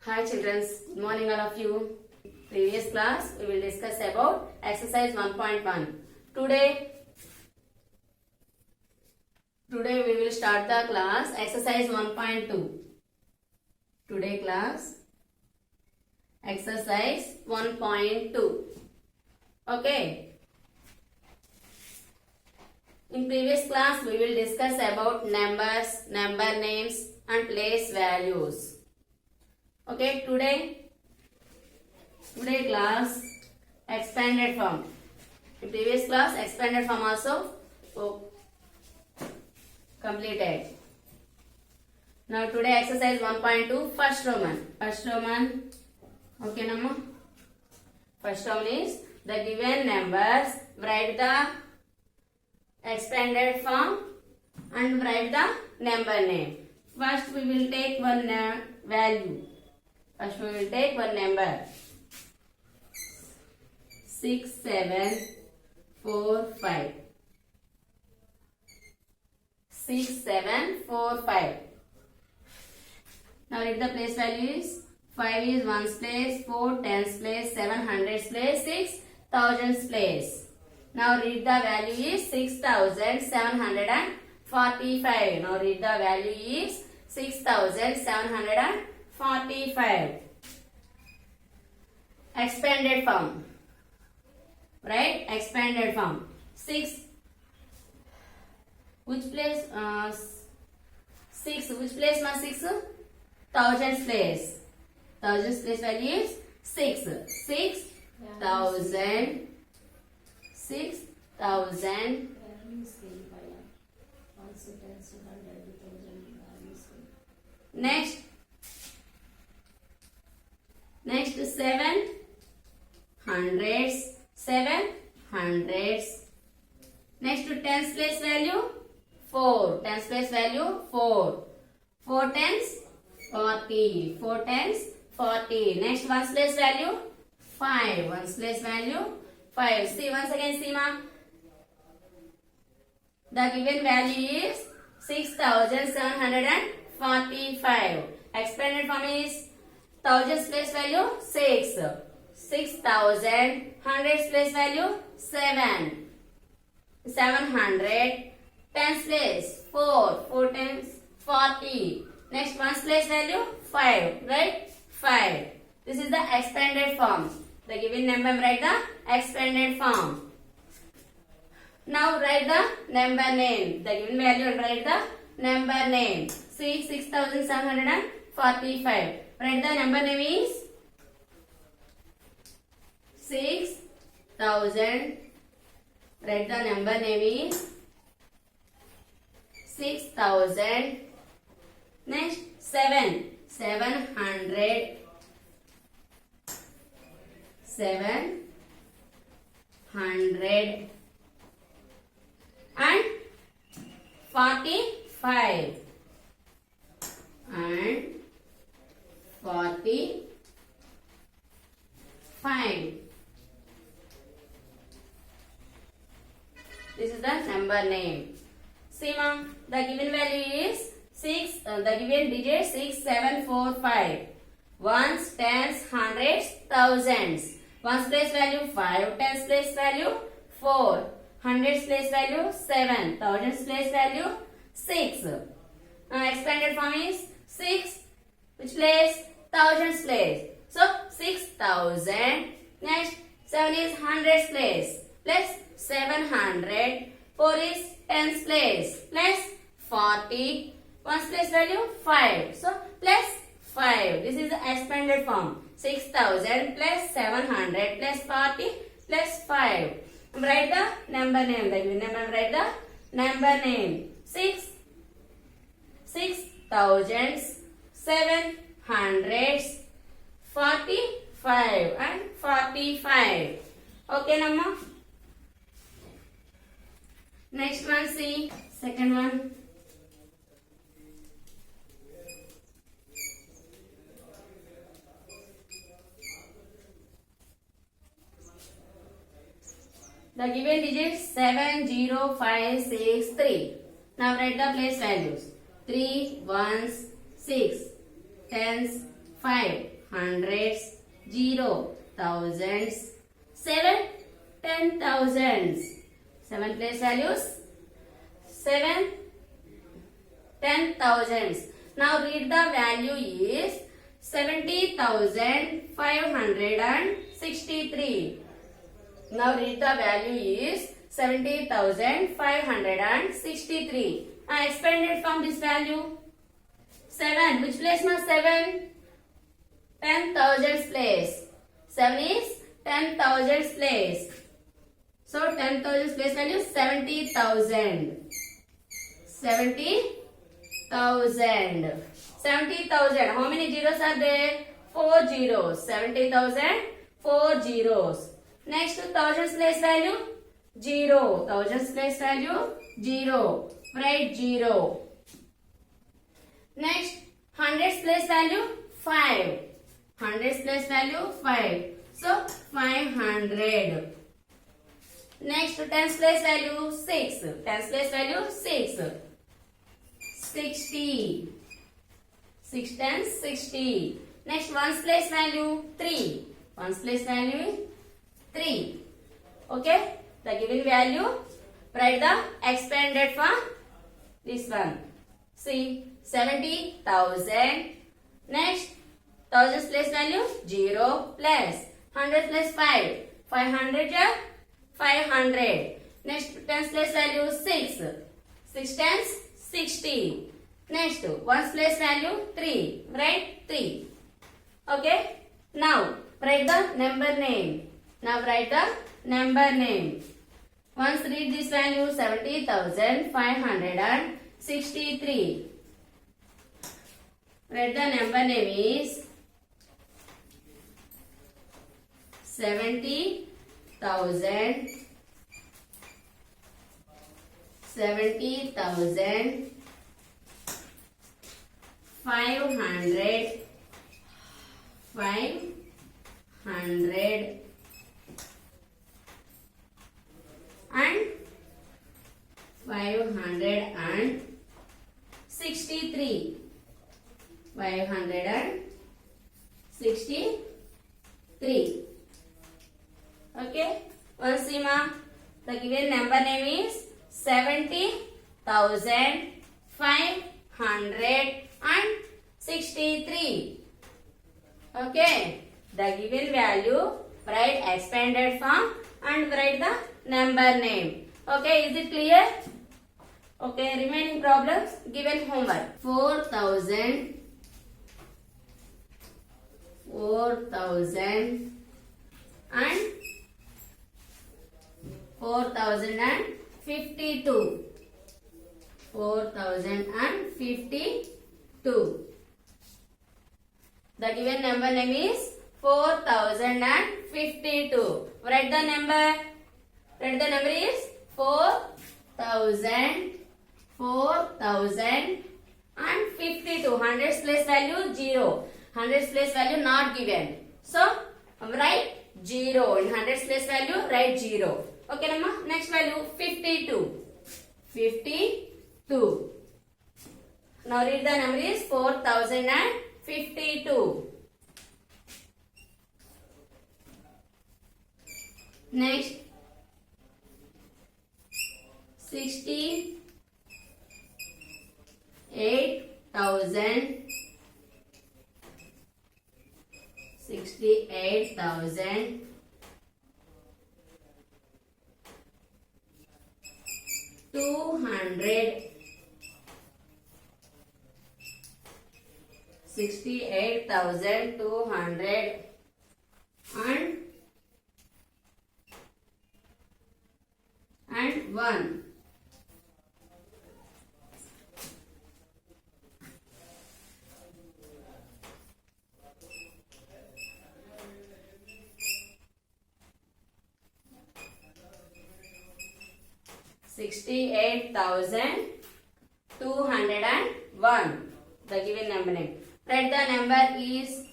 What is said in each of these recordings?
Hi children, good morning all of you. Previous class we will discuss about exercise 1.1. Today we will start the class exercise 1.2. Today class exercise 1.2. Okay. In previous class we will discuss about numbers, number names and place values. Okay, today class expanded form. In previous class expanded form also completed. Now today exercise 1.2 first Roman. Okay, Namma. First Roman is the given numbers, write the expanded form and write the number name. First we will take one value. First we will take one number. 6, 7, 4, 5. 6, 7, 4, 5. Now read the place values. 5 is ones place, 4 tens place, 7 hundreds place, 6 thousands place. Now read the value is 6745. Now read the value is 6745. Expanded form. Right? Expanded form. 6. Which place? 6. Which place ma 6? Thousands place. Thousands place value is 6. 6,000. 6,000. Next 7 hundreds. 7 hundreds. Next to tens place value 4. Tens place value 4. 4 tens 40. 4 tens 40. Next ones place value 5. Ones place value 5. See once again, see ma. The given value is 6745. Expanded form is thousands place value 6. 6,000. Hundreds place value 7. 700. Tens place 4. 4 tens 40. Next ones place value 5. Right? 5. This is the expanded form. The given number, write the expanded form. Now write the number name. The given value, write the number name. See 6745. Write the number name is 6,000. Write the number name is 6,000. Next 7. 700. 700 and 45 and 45. This is the number name. See ma'am, the given value is 6. The given digit 6745. Ones, tens, hundreds, thousands. Ones place value 5. Tens place value 4. Hundreds place value 7. Thousands place value 6. Expanded form is 6. Which place? Thousands place. So 6,000. Next 7 is hundreds place. Plus 700. 4 is tens place. Plus 40. Ones place value 5. So plus 5. This is the expanded form. 6,000 plus 700 plus 40 plus 5. Write the number name. The given number, write the number name. 6,000, 700, 45 and 45. Okay, Namma? Next one, see. Second one. The given digits 70563. Now write the place values. 3 ones 6 tens 5 hundreds, 0 thousands, 7 ten thousands. 7 place values 7 ten thousands. Now read the value is 70,563. Now read the value is 70,563. I expanded from this value. 7. Which place ma 7? 10,000's place. 7 is 10,000's place. So 10,000's place value 70,000. 70,000. 70,000. How many zeros are there? 4 zeros. 70,000. 4 zeros. Next, thousands place value 0. Thousands place value 0. Write 0. Next, hundreds place value 5. Hundreds place value 5. So 500. Next, tens place value 6. Tens place value 6. 60. 6 tens 60. Next, ones place value 3. Ones place value is 3. Okay. The given value, write the expanded form. This one. See, 70,000. Next, thousands place value 0 plus hundred plus 5. 500 ja 500. Next, tens place value 6. 6 tens 60. Next, ones place value 3. Write 3. Okay. Now, write the number name. Now write the number name. Once read this value 70,563. Write the number name is 70,000 500 and 563. 563. Okay. Once see ma, the given number name is 70,563. Okay. The given value, write expanded form and write the number name. Okay, is it clear? Okay, remaining problems given homework. 4,000 and 4,052. 4,052. The given number name is 4,052. Write the number. Write the number is 4,052. Hundreds place value 0. Hundreds place value not given. So write 0. In hundreds place value write 0. Okay, Namma. Next value 52. 52. Now read the number is 4,052. Next 68,000 200 68,200 and 1. $68,201. The given number name. Write the number is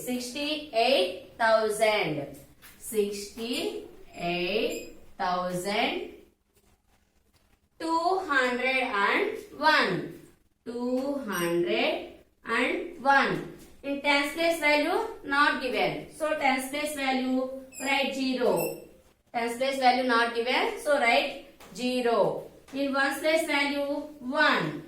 68,000. 68,201. 201. 1. In tens place value not given. So tens place value write 0. Tens place value not given. So write 0. In ones place value 1.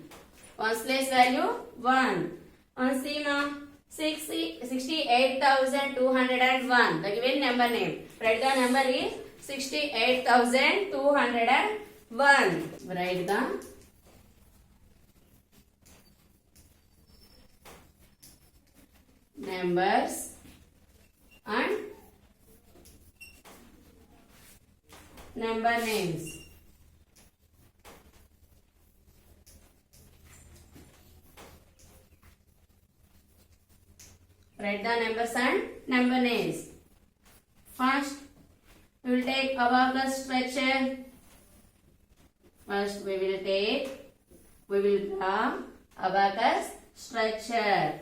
Ones place value 1. On Sima 68,201. The given number name. Write the number is 68,201. Write the numbers and number names. Write the numbers and number names. First, we will take abacus structure. First, we will draw abacus structure.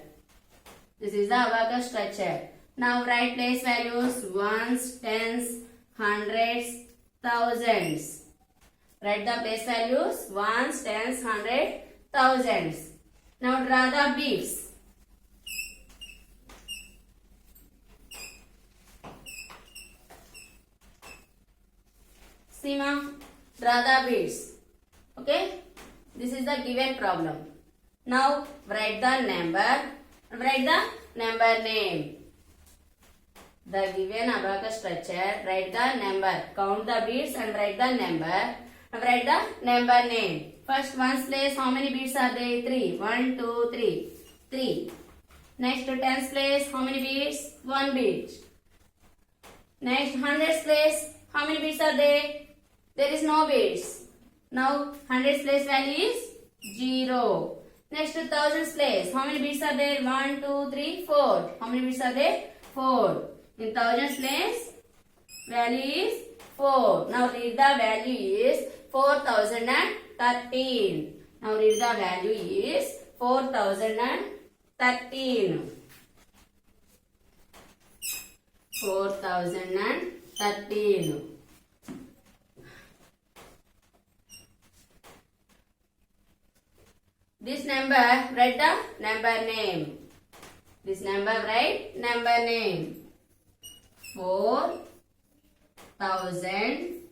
This is the abacus structure. Now write place values ones, tens, hundreds, thousands. Write the place values ones, tens, hundreds, thousands. Now draw the beads. Seema, draw the beads. Okay? This is the given problem. Now write the number and write the number name. The given abacus structure, write the number. Count the beads and write the number. And write the number name. First ones place, how many beads are there? 3. 1, 2, 3. 3. Next to tens place, how many beads? 1 bead. Next hundreds place, how many beads are there? There is no beads. Now hundreds place value is 0. Next to thousands place, how many beads are there? 1, 2, 3, 4. How many beads are there? 4. In thousands place, value is 4. Now read the value is 4013. Now read the value is 4013. 4013. This number, write the number name. This number, write number name. 4,000.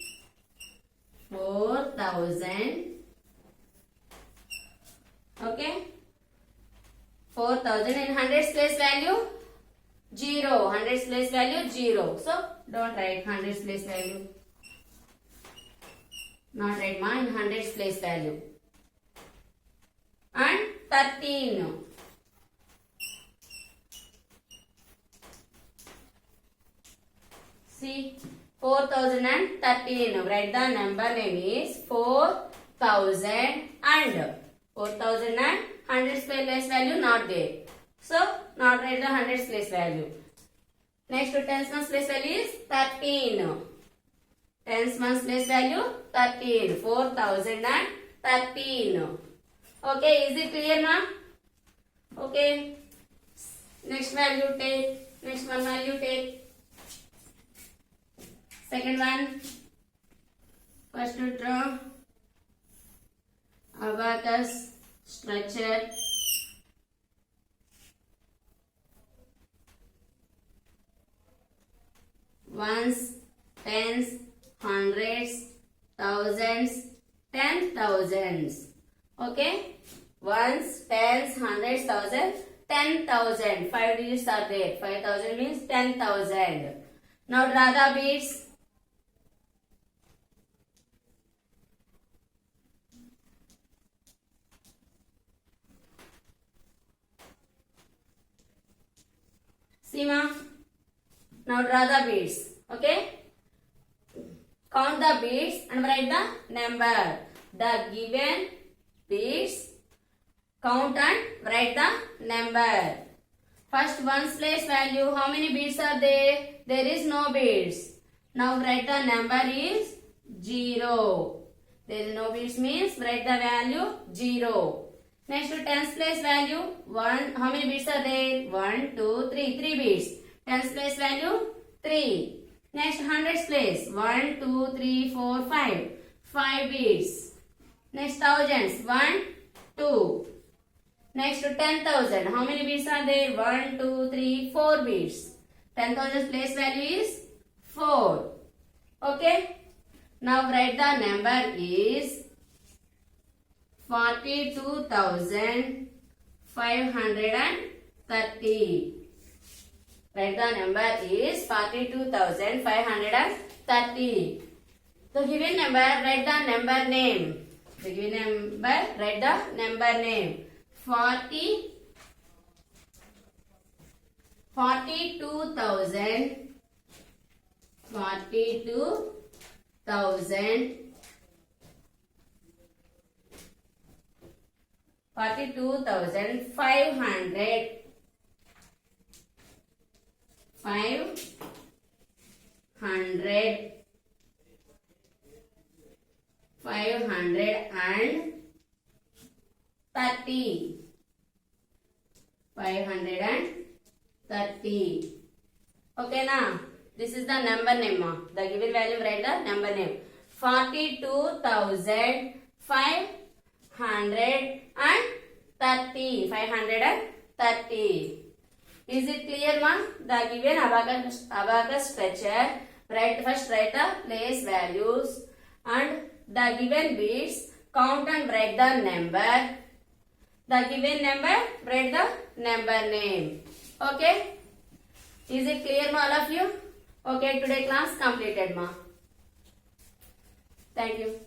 4,000. Okay. 4,000 in hundreds place value 0. Hundreds place value 0. So don't write hundreds place value. Not write ma in hundreds place value. And 13. See, 4013. Write the number name is 4000 and 4000 and hundreds place value not there. So, not write the hundreds place value. Next to tens ones place value is 13. Tens ones place value 13. 4013. Okay, is it clear now? Okay. Next value take. Next one value take. Second one. First to draw abacus structure. Ones, tens, hundreds, thousands, 10,000s. Okay? Ones, tens, hundreds, thousands, 10,000. 5 digits are there. 5,000 means 10,000. Now draw the beads. Seema, now draw the beads. Okay? Count the beads and write the number. The given beads, count and write the number. First ones place value, how many beads are there? There is no beads. Now write the number is 0. There is no beads means write the value 0. Next to tens place value 1. How many beads are there? 1, 2, 3. 3 beads. Tens place value 3. Next hundreds place 1, 2, 3, 4, 5. 5 beads. Next thousands 1, 2. Next 10,000. How many bits are there? 1, 2, 3, 4 bits. 10,000 place value is 4. Okay. Now write the number is 42,530. Write the number is 42,530. The given number, write the number name. The given number, write the number name. 42,000 530. Okay now, this is the number name. The given value, write the number name. 530. Is it clear, ma? The given abacus structure. First write the place values and the given bits. Count and write the number. The given number, write the number name. Okay? Is it clear, ma, all of you? Okay, today class completed, ma. Thank you.